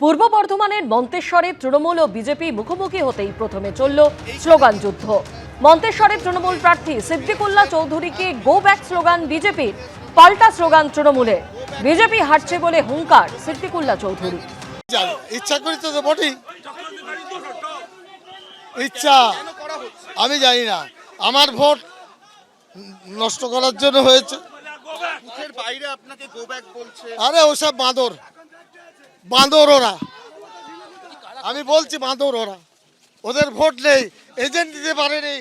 পূর্ব বর্ধমানের মন্তেশ্বরে তৃণমূল ও বিজেপি মুখোমুখি হতেই প্রথমে চলল স্লোগান যুদ্ধ। মন্তেশ্বরের তৃণমূল প্রার্থী সিদ্দিকুল্লাহ চৌধুরীকে গো ব্যাক স্লোগান বিজেপির, পাল্টা স্লোগান তৃণমূলের। বিজেপি হারছে বলে হুঙ্কার সিদ্দিকুল্লাহ চৌধুরী। ইচ্ছা করি তো বটেই, ইচ্ছা আমি জানি না, আমার ভোট নষ্ট করার জন্য হয়েছে। বাইরে আপনাকে গো ব্যাক বলছে। আরে ওসব বাঁদর, বাঁদর ওরা, আমি বলছি বাঁদর ওরা। ওদের ভোট নেই, এজেন্ট দিতে পারেনি,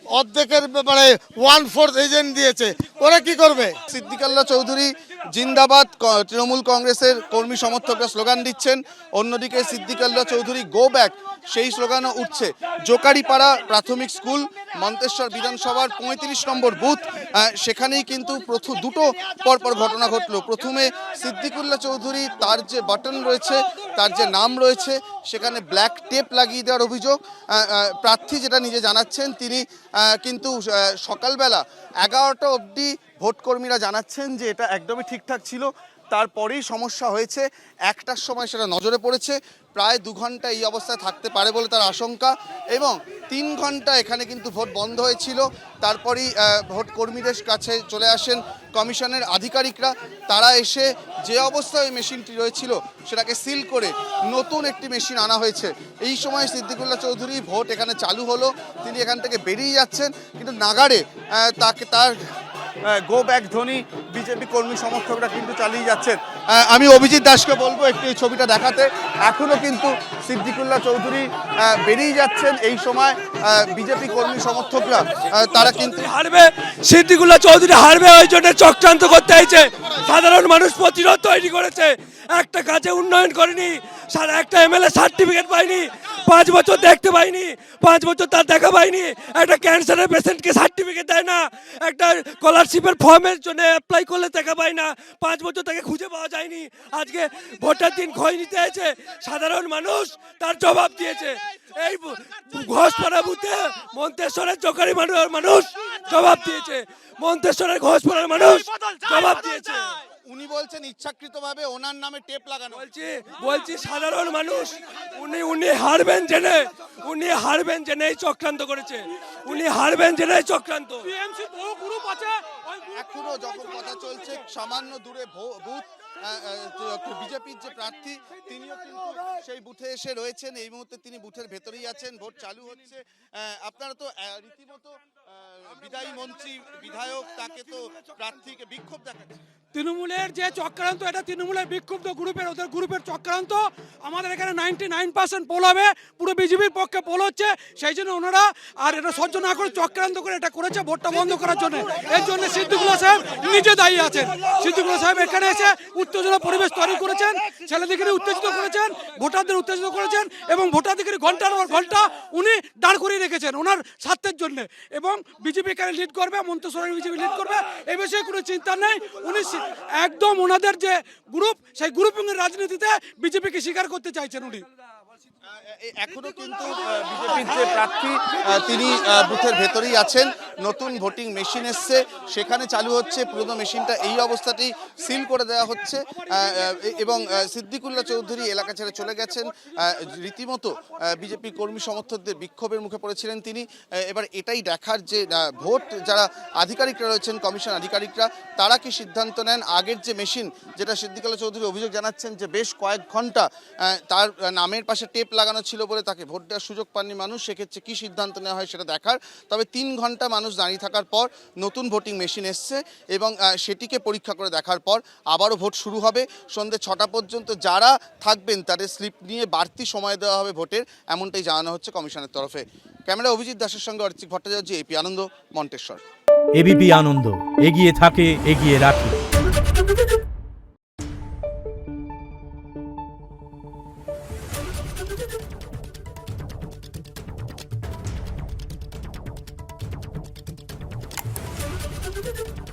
অর্ধেকের মানে 1/4 এজেন্ট দিয়েছে, ওরা কি করবে? সিদ্দিকুল্লাহ চৌধুরী জিন্দাবাদ, তৃণমূল কংগ্রেসের কর্মী সমর্থকরা স্লোগান দিচ্ছেন। অন্যদিকে সিদ্দিকুল্লাহ চৌধুরী গো ব্যাক, সেই স্লোগানও উঠছে। জোকারিপাড়া প্রাথমিক স্কুল, মন্তেশ্বর বিধানসভার 35 নম্বর বুথ, সেখানেই কিন্তু দুটো পরপর ঘটনা ঘটলো। প্রথমে সিদ্দিকুল্লাহ চৌধুরী, তার যে বাটন রয়েছে, তার যে নাম রয়েছে, সেখানে ব্ল্যাক টেপ লাগিয়ে দেওয়ার অভিযোগ। প্রার্থী যেটা নিজে জানাচ্ছেন, তিনি কিন্তু সকালবেলা 11টা অবধি ভোটকর্মীরা জানাচ্ছেন যে এটা একদমই ঠিকঠাক ছিল। তারপরেই সমস্যা হয়েছে, 1টার সময় সেটা নজরে পড়েছে। প্রায় 2 ঘন্টা এই অবস্থায় থাকতে পারে বলে তার আশঙ্কা, এবং 3 ঘন্টা এখানে কিন্তু ভোট বন্ধ হয়েছিল। তারপরেই ভোট কর্মীদের কাছে চলে আসেন কমিশনের আধিকারিকরা। তারা এসে যে অবস্থায় ওই মেশিনটি রয়েছিল সেটাকে সিল করে নতুন একটি মেশিন আনা হয়েছে। এই সময় সিদ্দিকুল্লাহ চৌধুরী ভোট এখানে চালু হলো, তিনি এখান থেকে বেরিয়ে যাচ্ছেন, কিন্তু নাগাড়ে তার গো ব্যাক ধ্বনি বিজেপি কর্মী সমর্থকরা কিন্তু চালিয়ে যাচ্ছেন। আমি অভিজিৎ দাসকে বলবো একটু এই ছবিটা দেখাতে। এখনো কিন্তু সিদ্দিকুল্লাহ চৌধুরী বেরিয়ে যাচ্ছেন। এই সময় বিজেপি কর্মী সমর্থকরা তারা কিন্তু হারবে, সিদ্দিকুল্লাহ চৌধুরী হারবে, ওই জন্য চক্রান্ত করতে হয়েছে। সাধারণ মানুষ প্রতিরোধ তৈরি করেছে, একটা কাজে উন্নয়ন করেনি, একটা এমএলএ সার্টিফিকেট পাইনি, 5 বছর দেখতে পাইনি, 5 বছর তার দেখা পাইনি। একটা ক্যান্সারের পেশেন্টকে সার্টিফিকেট দেয় না, একটা স্কলারশিপের ফর্মের জন্য অ্যাপ্লাই করলে দেখা পায় না, 5 বছর তাকে খুঁজে পাওয়া যায়নি। আজকে ভোটের দিন খোঁজ নিতে হয়েছে, সাধারণ মানুষ তার জবাব দিয়েছে। এই ঘোষপাড়া বুথে মন্তেশ্বরের জোকারি মানুষ জবাব দিয়েছে, মন্তেশ্বরের ঘোষপাড়ার মানুষ জবাব দিয়েছে। উনি বলছেন ইচ্ছাকৃতভাবে ওনার নামে টেপ লাগানো। বলছি সাধারণ মানুষ, উনি হারবেন জেনে এই চক্রান্ত করেছে, উনি হারবেন জেনে এই চক্রান্ত। এখনো যখন কথা চলছে, সামান্য দূরে বুথ, বিজেপির যে প্রার্থী তিনিও কিন্তু সেই বুথে এসে রয়েছেন। এই মুহূর্তে তিনি বুথের ভেতরেই আছেন, ভোট চালু হচ্ছে। আপনারা তো রীতিমতো বিদায়ী মন্ত্রী, বিধায়ক, তাকে তো প্রার্থীকে বিক্ষোভ দেখাচ্ছে। তৃণমূলের যে চক্রান্ত, এটা তৃণমূলের বিক্ষুব্ধ গ্রুপের, ওদের গ্রুপের চক্রান্ত। আমাদের এখানে 99% পোল হবে, পুরো বিজেপির পক্ষে পোল হচ্ছে। সেই জন্য ওনারা আর এটা সহ্য না করে চক্রান্ত করে এটা করেছে ভোটটা বন্ধ করার জন্য। এর জন্য সিদ্দিকুল্লাহ সাহেব নিজে দায়ী আছেন। সিদ্দিকুল্লাহ সাহেব এখানে এসে উত্তেজনা পরিবেশ তৈরি করেছেন, ছেলেদিকে উত্তেজিত করেছেন, ভোটারদের উত্তেজিত করেছেন, এবং ভোটারদিকে ঘন্টার পর ঘন্টা উনি দাঁড় করিয়ে রেখেছেন ওনার স্বার্থের জন্য। এবং বিজেপি এখানে লিড করবে, মন্তেশ্বরের বিজেপি লিড করবে, এই বিষয়ে কোনো চিন্তা নেই। উনি একদম ওনাদের যে গ্রুপ, সেই গ্রুপিংয়ের রাজনীতিতে বিজেপিকে স্বীকার করতে চাইছেন উনি। এখনো কিন্তু বিজেপির যে প্রার্থী তিনি বুথের ভেতরেই আছেন। নতুন ভোটিং মেশিন এসছে, সেখানে চালু হচ্ছে। পুরনো মেশিনটা এই অবস্থাতেই সিল করে দেওয়া হচ্ছে, এবং সিদ্দিকুল্লাহ চৌধুরী এলাকা ছেড়ে চলে গেছেন। রীতিমতো বিজেপি কর্মী সমর্থকদের বিক্ষোভের মুখে পড়েছিলেন তিনি। এবার এটাই দেখার যে ভোট যারা আধিকারিকরা রয়েছেন, কমিশন আধিকারিকরা, তারা কি সিদ্ধান্ত নেন। আগের যে মেশিন, যেটা সিদ্দিকুল্লাহ চৌধুরী অভিযোগ জানাচ্ছেন যে বেশ কয়েক ঘন্টা তার নামের পাশে টেপ লাগানো ছিল বলে তাকে ভোট দেওয়ার সুযোগ পাননি মানুষ, সেক্ষেত্রে কী সিদ্ধান্ত নেওয়া হয় সেটা দেখার। তবে 3 ঘন্টা মানুষ দাঁড়িয়ে থাকার পর নতুন ভোটিং মেশিন এসছে, এবং সেটিকে পরীক্ষা করে দেখার পর আবারও ভোট শুরু হবে। সন্ধ্যে 6টা পর্যন্ত যারা থাকবেন তাদের স্লিপ নিয়ে বাড়তি সময় দেওয়া হবে ভোটের, এমনটাই জানানো হচ্ছে কমিশনের তরফে। ক্যামেরা অভিজিৎ দাসের সঙ্গে অরিত্রিক ভট্টাচার্য, এপি আনন্দ, মন্তেশ্বর। এবিপি আনন্দ, এগিয়ে থাকে, এগিয়ে রাখে। Thank you.